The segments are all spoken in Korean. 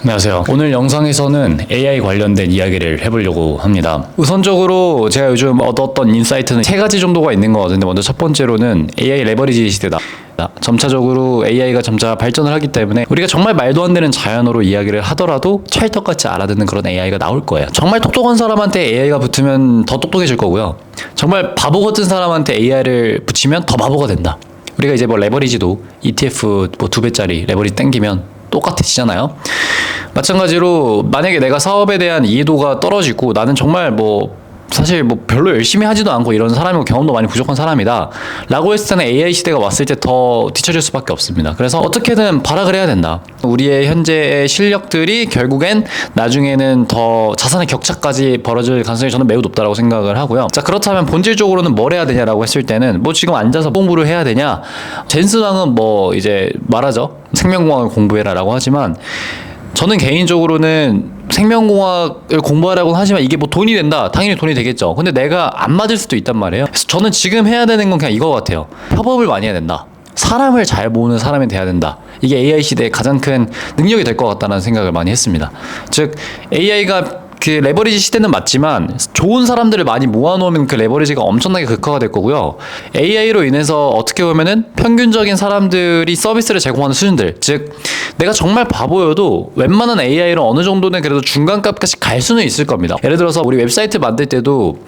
안녕하세요. 오늘 영상에서는 AI 관련된 이야기를 해보려고 합니다. 우선적으로 제가 요즘 얻었던 인사이트는 세 가지 정도가 있는 것 같은데, 먼저 첫 번째로는 AI 레버리지 시대다. 점차적으로 AI가 점차 발전을 하기 때문에 우리가 정말 말도 안 되는 자연어로 이야기를 하더라도 찰떡같이 알아듣는 그런 AI가 나올 거예요. 정말 똑똑한 사람한테 AI가 붙으면 더 똑똑해질 거고요. 정말 바보 같은 사람한테 AI를 붙이면 더 바보가 된다. 우리가 이제 뭐 레버리지도 ETF 뭐 2배짜리 레버리지 땡기면 똑같아지잖아요. 마찬가지로 만약에 내가 사업에 대한 이해도가 떨어지고 나는 정말 사실 별로 열심히 하지도 않고 이런 사람이고 경험도 많이 부족한 사람이다 라고 했을 때는 AI 시대가 왔을 때 더 뒤처질 수밖에 없습니다. 그래서 어떻게든 발악을 해야 된다. 우리의 현재의 실력들이 결국엔 나중에는 더 자산의 격차까지 벌어질 가능성이 저는 매우 높다고 생각을 하고요. 자, 그렇다면 본질적으로는 뭘 해야 되냐라고 했을 때는 지금 앉아서 공부를 해야 되냐, 젠슨왕은 이제 말하죠. 생명공학을 공부해라 라고 하지만 저는 개인적으로는 생명공학을 공부하라고는 하지만 이게 돈이 된다. 당연히 돈이 되겠죠. 근데 내가 안 맞을 수도 있단 말이에요. 그래서 저는 지금 해야 되는 건 그냥 이거 같아요. 협업을 많이 해야 된다. 사람을 잘 모으는 사람이 돼야 된다. 이게 AI 시대의 가장 큰 능력이 될 것 같다는 생각을 많이 했습니다. 즉, AI가 그 레버리지 시대는 맞지만 좋은 사람들을 많이 모아놓으면 그 레버리지가 엄청나게 극화가 될 거고요. AI로 인해서 어떻게 보면은 평균적인 사람들이 서비스를 제공하는 수준들, 즉 내가 정말 바보여도 웬만한 AI로 어느 정도는 그래도 중간값까지 갈 수는 있을 겁니다. 예를 들어서 우리 웹사이트 만들 때도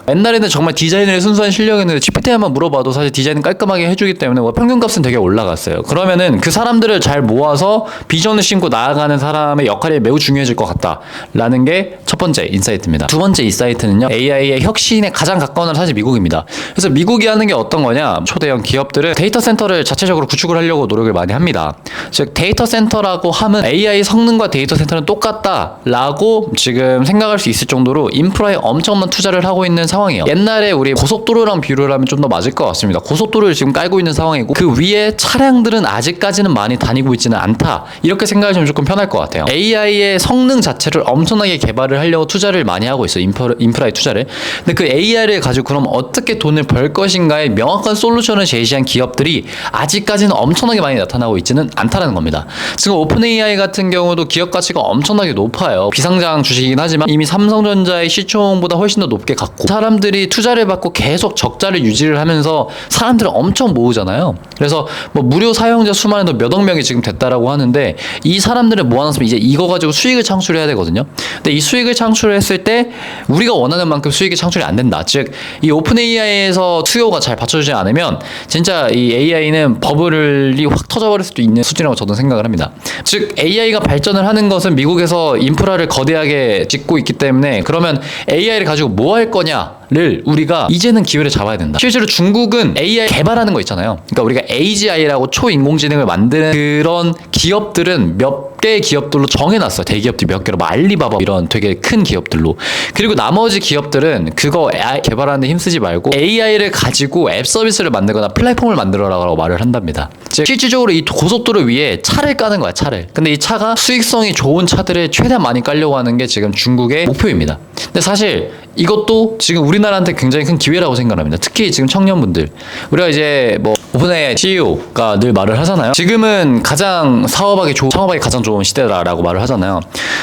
옛날에는 정말 디자인을 순수한 실력이었는데 GPT 한번 물어봐도 사실 디자인은 깔끔하게 해주기 때문에 평균값은 되게 올라갔어요. 그러면은 그 사람들을 잘 모아서 비전을 심고 나아가는 사람의 역할이 매우 중요해질 것 같다라는 게 첫 번째 인사이트입니다. 두 번째 인사이트는요, AI의 혁신에 가장 가까운 나라는 사실 미국입니다. 그래서 미국이 하는 게 어떤 거냐, 초대형 기업들은 데이터 센터를 자체적으로 구축을 하려고 노력을 많이 합니다. 즉 데이터 센터라고 하면 AI 성능과 데이터 센터는 똑같다라고 지금 생각할 수 있을 정도로 인프라에 엄청난 투자를 하고 있는 상황이에요. 옛날에 우리 고속도로랑 비교를 하면 좀 더 맞을 것 같습니다. 고속도로를 지금 깔고 있는 상황이고 그 위에 차량들은 아직까지는 많이 다니고 있지는 않다. 이렇게 생각하시면 조금 편할 것 같아요. AI의 성능 자체를 엄청나게 개발을 하려고 투자를 많이 하고 있어요. 인프라의 투자를. 근데 그 AI를 가지고 그럼 어떻게 돈을 벌 것인가에 명확한 솔루션을 제시한 기업들이 아직까지는 엄청나게 많이 나타나고 있지는 않다는 겁니다. 지금 오픈 AI 같은 경우도 기업 가치가 엄청나게 높아요. 비상장 주식이긴 하지만 이미 삼성전자의 시총보다 훨씬 더 높게 갔고, 사람들이 투자를 받고 계속 적자를 유지를 하면서 사람들을 엄청 모으잖아요. 그래서 무료 사용자 수만 해도 몇억 명이 지금 됐다라고 하는데, 이 사람들을 모아놨으면 이제 이거 가지고 수익을 창출해야 되거든요. 근데 이 수익을 창출했을 때 우리가 원하는 만큼 수익이 창출이 안 된다. 즉 이 오픈 AI에서 수요가 잘 받쳐주지 않으면 진짜 이 AI는 버블이 확 터져버릴 수도 있는 수준이라고 저는 생각을 합니다. 즉 AI가 발전을 하는 것은 미국에서 인프라를 거대하게 짓고 있기 때문에, 그러면 AI를 가지고 뭐 할 거냐를 우리가 이제는 기회를 잡아야 된다. 실제로 중국은 AI 개발하는 거 있잖아요. 그러니까 우리가 AGI라고 초인공지능을 만드는 그런 기업들은 몇 개의 기업들로 정해놨어요. 대기업들 몇 개로, 알리바바 이런 되게 큰 기업들로. 그리고 나머지 기업들은 그거 AI 개발하는 데 힘쓰지 말고 AI를 가지고 앱 서비스를 만들거나 플랫폼을 만들어라고 말을 한답니다. 즉 실질적으로 이 고속도로 위에 차를 까는 거야, 차를. 근데 이 차가 수익성이 좋은 차들을 최대한 많이 깔려고 하는 게 지금 중국의 목표입니다. 근데 사실 이것도 지금 우리나라한테 굉장히 큰 기회라고 생각합니다. 특히 지금 청년분들, 우리가 이제 오픈AI CEO가 늘 말을 하잖아요. 지금은 가장 창업하기 가장 좋은 시대다라고 말을 하잖아요.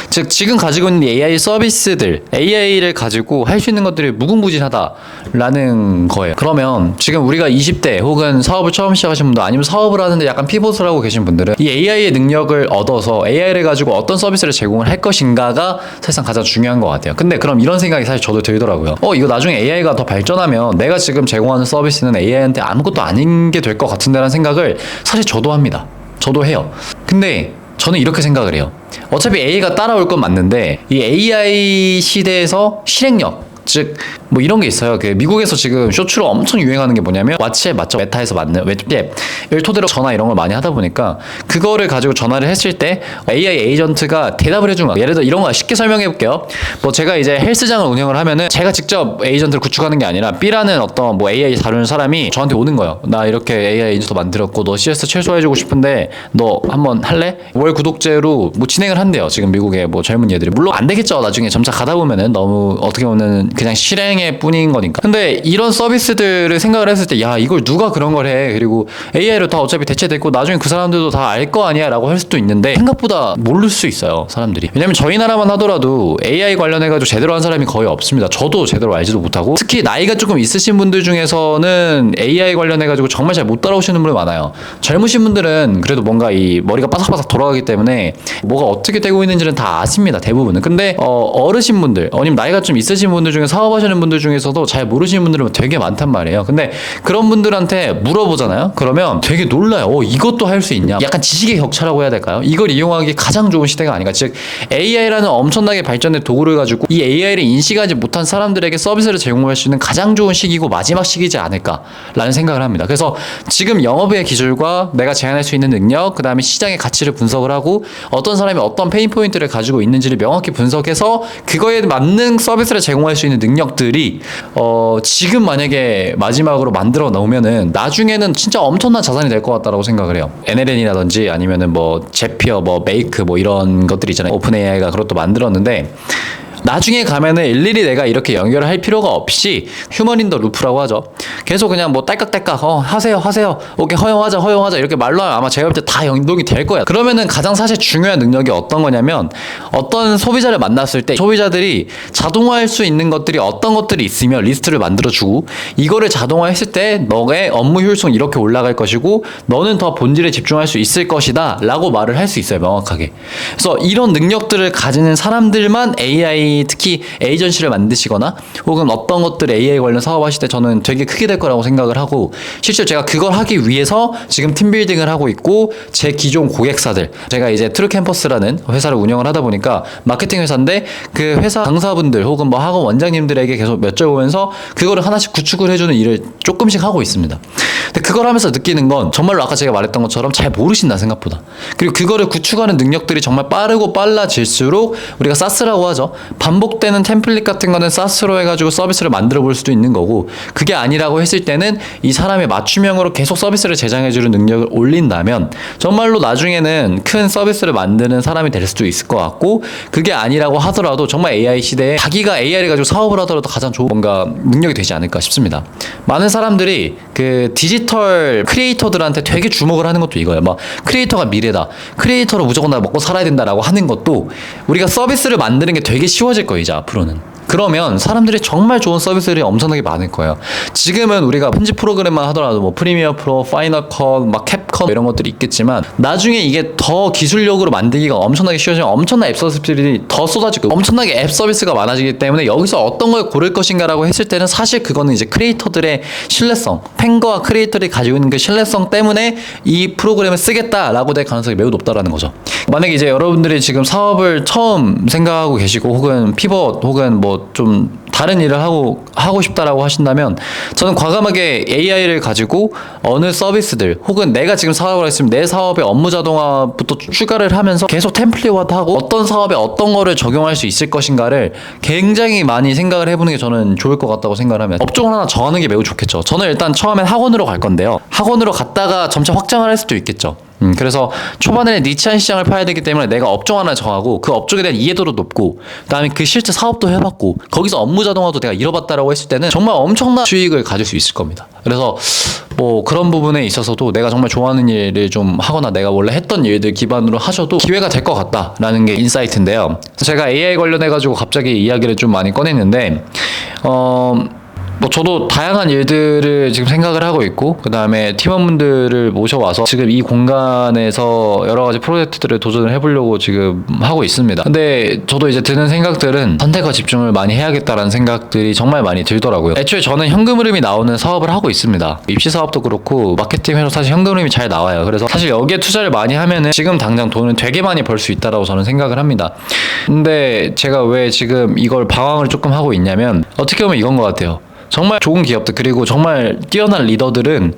즉 지금 가지고 있는 AI 서비스들, AI를 가지고 할 수 있는 것들이 무궁무진하다라는 거예요. 그러면 지금 우리가 20대 혹은 사업을 처음 시작하신 분들, 아니면 사업을 하는데 약간 피봇을 하고 계신 분들은 이 AI의 능력을 얻어서 AI를 가지고 어떤 서비스를 제공을 할 것인가가 사실상 가장 중요한 것 같아요. 근데 그럼 이런 생각이 사실 저도 들더라고요. 이거 나중에 AI가 더 발전하면 내가 지금 제공하는 서비스는 AI한테 아무것도 아닌 게 될 것 같은데라는 생각을 사실 저도 합니다. 저도 해요. 근데 저는 이렇게 생각을 해요. 어차피 AI가 따라올 건 맞는데 이 AI 시대에서 실행력, 즉 이런 게 있어요. 미국에서 지금 쇼츠로 엄청 유행하는 게 뭐냐면 왓츠앱 맞죠? 메타에서 맞는 웹앱을 토대로 전화 이런 걸 많이 하다 보니까 그거를 가지고 전화를 했을 때 AI 에이전트가 대답을 해준 거야. 예를 들어 이런 거 쉽게 설명해 볼게요. 제가 이제 헬스장을 운영을 하면은 제가 직접 에이전트를 구축하는 게 아니라 B라는 어떤 AI 다루는 사람이 저한테 오는 거예요. 나 이렇게 AI 에이전트 만들었고 너 CS 최소화해주고 싶은데 너 한번 할래? 월 구독제로 진행을 한대요. 지금 미국의 젊은 얘들이. 물론 안 되겠죠. 나중에 점차 가다 보면은 너무 어떻게 보면 그냥 실행에 시장의 뿐인 거니까. 근데 이런 서비스들을 생각을 했을 때 야 이걸 누가 그런 걸 해, 그리고 AI로 다 어차피 대체됐고 나중에 그 사람들도 다 알 거 아니야 라고 할 수도 있는데 생각보다 모를 수 있어요, 사람들이. 왜냐면 저희 나라만 하더라도 AI 관련해가지고 제대로 한 사람이 거의 없습니다. 저도 제대로 알지도 못하고, 특히 나이가 조금 있으신 분들 중에서는 AI 관련해가지고 정말 잘 못 따라오시는 분들 많아요. 젊으신 분들은 그래도 뭔가 이 머리가 바삭바삭 돌아가기 때문에 뭐가 어떻게 되고 있는지는 다 아십니다, 대부분은. 근데 어르신 분들 아니면 나이가 좀 있으신 분들 중에 사업하시는 분들 중에서도 잘 모르시는 분들은 되게 많단 말이에요. 근데 그런 분들한테 물어보잖아요. 그러면 되게 놀라요. 이것도 할 수 있냐? 약간 지식의 격차라고 해야 될까요? 이걸 이용하기 가장 좋은 시대가 아닌가. 즉 AI라는 엄청나게 발전된 도구를 가지고 이 AI를 인식하지 못한 사람들에게 서비스를 제공할 수 있는 가장 좋은 시기고 마지막 시기지 않을까라는 생각을 합니다. 그래서 지금 영업의 기술과 내가 제안할 수 있는 능력, 그 다음에 시장의 가치를 분석을 하고 어떤 사람이 어떤 페인 포인트를 가지고 있는지를 명확히 분석해서 그거에 맞는 서비스를 제공할 수 있는 능력들이 지금 만약에 마지막으로 만들어 놓으면은 나중에는 진짜 엄청난 자산이 될 것 같다라고 생각을 해요. NLN이라든지 아니면은 뭐 제피어, 뭐 메이크, 뭐 이런 것들 있잖아요. 오픈 AI가 그것도 만들었는데 나중에 가면은 일일이 내가 이렇게 연결을 할 필요가 없이 휴먼 인 더 루프라고 하죠. 계속 그냥 뭐 딸깍딸깍 하세요 오케이 허용하자 이렇게 말로 하면 아마 제가 볼 때 다 연동이 될 거야. 그러면은 가장 사실 중요한 능력이 어떤 거냐면 어떤 소비자를 만났을 때 소비자들이 자동화할 수 있는 것들이 어떤 것들이 있으면 리스트를 만들어주고 이거를 자동화했을 때 너의 업무 효율성 이렇게 올라갈 것이고 너는 더 본질에 집중할 수 있을 것이다 라고 말을 할 수 있어요, 명확하게. 그래서 이런 능력들을 가지는 사람들만 AI, 특히 에이전시를 만드시거나 혹은 어떤 것들 AI 관련 사업하실 때 저는 되게 크게 될 거라고 생각을 하고, 실제로 제가 그걸 하기 위해서 지금 팀빌딩을 하고 있고, 제 기존 고객사들, 제가 이제 트루캠퍼스라는 회사를 운영을 하다 보니까 마케팅 회사인데 그 회사 강사분들 혹은 뭐 학원 원장님들에게 계속 여쭤보면서 그거를 하나씩 구축을 해주는 일을 조금씩 하고 있습니다. 근데 그걸 하면서 느끼는 건 정말로 아까 제가 말했던 것처럼 잘 모르신다, 생각보다. 그리고 그거를 구축하는 능력들이 정말 빠르고 빨라질수록 우리가 사스라고 하죠. 반복되는 템플릿 같은 거는 사스로 해가지고 서비스를 만들어 볼 수도 있는 거고, 그게 아니라고 했을 때는 이 사람의 맞춤형으로 계속 서비스를 제작해주는 능력을 올린다면 정말로 나중에는 큰 서비스를 만드는 사람이 될 수도 있을 것 같고, 그게 아니라고 하더라도 정말 AI 시대에 자기가 AI를 가지고 사업을 하더라도 가장 좋은 뭔가 능력이 되지 않을까 싶습니다. 많은 사람들이 그 디지털 크리에이터들한테 되게 주목을 하는 것도 이거예요. 막 크리에이터가 미래다, 크리에이터로 무조건 나 먹고 살아야 된다라고 하는 것도 우리가 서비스를 만드는 게 되게 쉬워질 거예요, 이제 앞으로는. 그러면 사람들이 정말 좋은 서비스들이 엄청나게 많을 거예요. 지금은 우리가 편집 프로그램만 하더라도 뭐 프리미어 프로, 파이널 컷, 막 캡컷 이런 것들이 있겠지만 나중에 이게 더 기술력으로 만들기가 엄청나게 쉬워지면 엄청난 앱 서비스들이 더 쏟아지고 엄청나게 앱 서비스가 많아지기 때문에 여기서 어떤 걸 고를 것인가라고 했을 때는 사실 그거는 이제 크리에이터들의 신뢰성, 팬과 크리에이터들이 가지고 있는 그 신뢰성 때문에 이 프로그램을 쓰겠다라고 될 가능성이 매우 높다라는 거죠. 만약에 이제 여러분들이 지금 사업을 처음 생각하고 계시고 혹은 피벗 혹은 뭐 좀 다른 일을 하고 싶다라고 하신다면 저는 과감하게 AI를 가지고 어느 서비스들 혹은 내가 지금 사업을 했으면 내 사업의 업무 자동화부터 추가를 하면서 계속 템플릿화하고 어떤 사업에 어떤 거를 적용할 수 있을 것인가를 굉장히 많이 생각을 해보는 게 저는 좋을 것 같다고 생각을 합니다. 업종을 하나 정하는 게 매우 좋겠죠. 저는 일단 처음엔 학원으로 갈 건데요. 학원으로 갔다가 점차 확장을 할 수도 있겠죠. 그래서 초반에는 니치한 시장을 파야 되기 때문에 내가 업종 하나 정하고 그 업종에 대한 이해도도 높고 그다음에 그 실제 사업도 해봤고 거기서 업무 자동화도 내가 이뤄봤다라고 했을 때는 정말 엄청난 수익을 가질 수 있을 겁니다. 그래서 뭐 그런 부분에 있어서도 내가 정말 좋아하는 일을 좀 하거나 내가 원래 했던 일들 기반으로 하셔도 기회가 될 것 같다라는 게 인사이트인데요. 제가 AI 관련해가지고 갑자기 이야기를 좀 많이 꺼냈는데 뭐 저도 다양한 일들을 지금 생각을 하고 있고 그 다음에 팀원분들을 모셔와서 지금 이 공간에서 여러 가지 프로젝트들을 도전을 해보려고 지금 하고 있습니다. 근데 저도 이제 드는 생각들은 선택과 집중을 많이 해야겠다라는 생각들이 정말 많이 들더라고요. 애초에 저는 현금 흐름이 나오는 사업을 하고 있습니다. 입시 사업도 그렇고 마케팅 해서 사실 현금 흐름이 잘 나와요. 그래서 사실 여기에 투자를 많이 하면은 지금 당장 돈을 되게 많이 벌 수 있다라고 저는 생각을 합니다. 근데 제가 왜 지금 이걸 방황을 조금 하고 있냐면 어떻게 보면 이건 것 같아요. 정말 좋은 기업들 그리고 정말 뛰어난 리더들은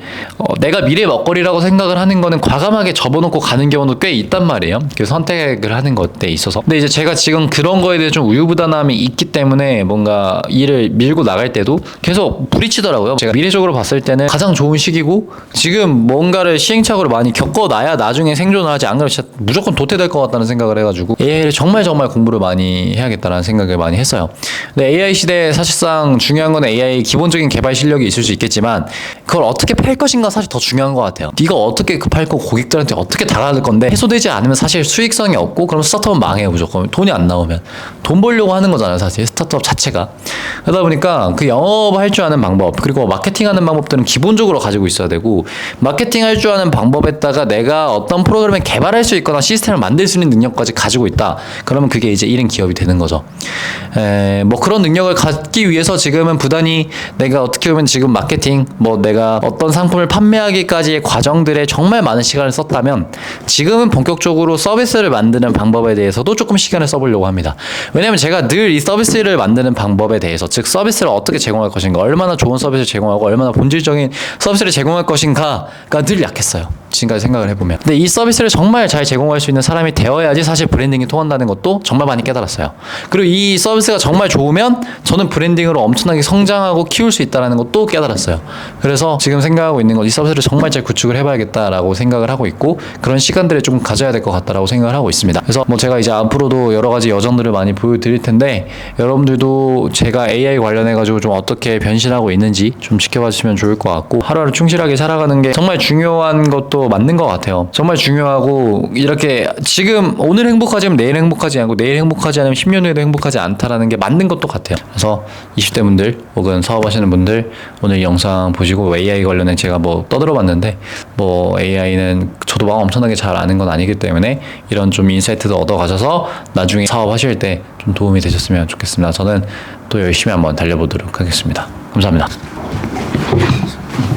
내가 미래 먹거리라고 생각을 하는 거는 과감하게 접어놓고 가는 경우도 꽤 있단 말이에요. 그 선택을 하는 것에 있어서. 근데 이제 제가 지금 그런 거에 대해 좀 우유부단함이 있기 때문에 뭔가 일을 밀고 나갈 때도 계속 부딪히더라고요. 제가 미래적으로 봤을 때는 가장 좋은 시기고 지금 뭔가를 시행착오를 많이 겪어놔야 나중에 생존을 하지, 안 그러면 진짜 무조건 도태될 것 같다는 생각을 해가지고 AI를 정말 공부를 많이 해야겠다는 생각을 많이 했어요. 근데 AI 시대에 사실상 중요한 건 AI 기본적인 개발 실력이 있을 수 있겠지만 그걸 어떻게 팔 것인가 사실 더 중요한 것 같아요. 네가 어떻게 그 팔고 고객들한테 어떻게 다가갈 건데 해소되지 않으면 사실 수익성이 없고 그럼 스타트업은 망해요. 무조건 돈이 안 나오면. 돈 벌려고 하는 거잖아요 사실 스타트업 자체가. 그러다 보니까 그 영업할 줄 아는 방법 그리고 마케팅하는 방법들은 기본적으로 가지고 있어야 되고, 마케팅할 줄 아는 방법에다가 내가 어떤 프로그램을 개발할 수 있거나 시스템을 만들 수 있는 능력까지 가지고 있다. 그러면 그게 이제 1인 기업이 되는 거죠. 뭐 그런 능력을 갖기 위해서 지금은 부단히 내가 어떻게 보면 지금 마케팅 뭐 내가 어떤 상품을 판매하기까지의 과정들에 정말 많은 시간을 썼다면 지금은 본격적으로 서비스를 만드는 방법에 대해서도 조금 시간을 써보려고 합니다. 왜냐면 제가 늘 이 서비스를 만드는 방법에 대해서, 즉 서비스를 어떻게 제공할 것인가, 얼마나 좋은 서비스를 제공하고 얼마나 본질적인 서비스를 제공할 것인가가 늘 약했어요. 지금까지 생각을 해보면. 근데 이 서비스를 정말 잘 제공할 수 있는 사람이 되어야지 사실 브랜딩이 통한다는 것도 정말 많이 깨달았어요. 그리고 이 서비스가 정말 좋으면 저는 브랜딩으로 엄청나게 성장하고 키울 수 있다는 것도 깨달았어요. 그래서 지금 생각하고 있는 건 이 서비스를 정말 잘 구축을 해봐야겠다라고 생각을 하고 있고, 그런 시간들을 좀 가져야 될 것 같다라고 생각을 하고 있습니다. 그래서 뭐 제가 이제 앞으로도 여러 가지 여정들을 많이 보여드릴 텐데 여러분들도 제가 AI 관련해가지고 좀 어떻게 변신하고 있는지 좀 지켜봐 주시면 좋을 것 같고, 하루하루 충실하게 살아가는 게 정말 중요한 것도 맞는 것 같아요. 정말 중요하고, 이렇게 지금 오늘 행복하지만 내일 행복하지 않고 내일 행복하지 않으면 10년 후에도 행복하지 않다라는 게 맞는 것도 같아요. 그래서 20대 분들 혹은 사업하시는 분들 오늘 영상 보시고 AI 관련해 제가 뭐 떠들어봤는데, 뭐 AI는 저도 막 엄청나게 잘 아는 건 아니기 때문에 이런 좀 인사이트도 얻어 가셔서 나중에 사업하실 때 좀 도움이 되셨으면 좋겠습니다. 저는 또 열심히 한번 달려보도록 하겠습니다. 감사합니다.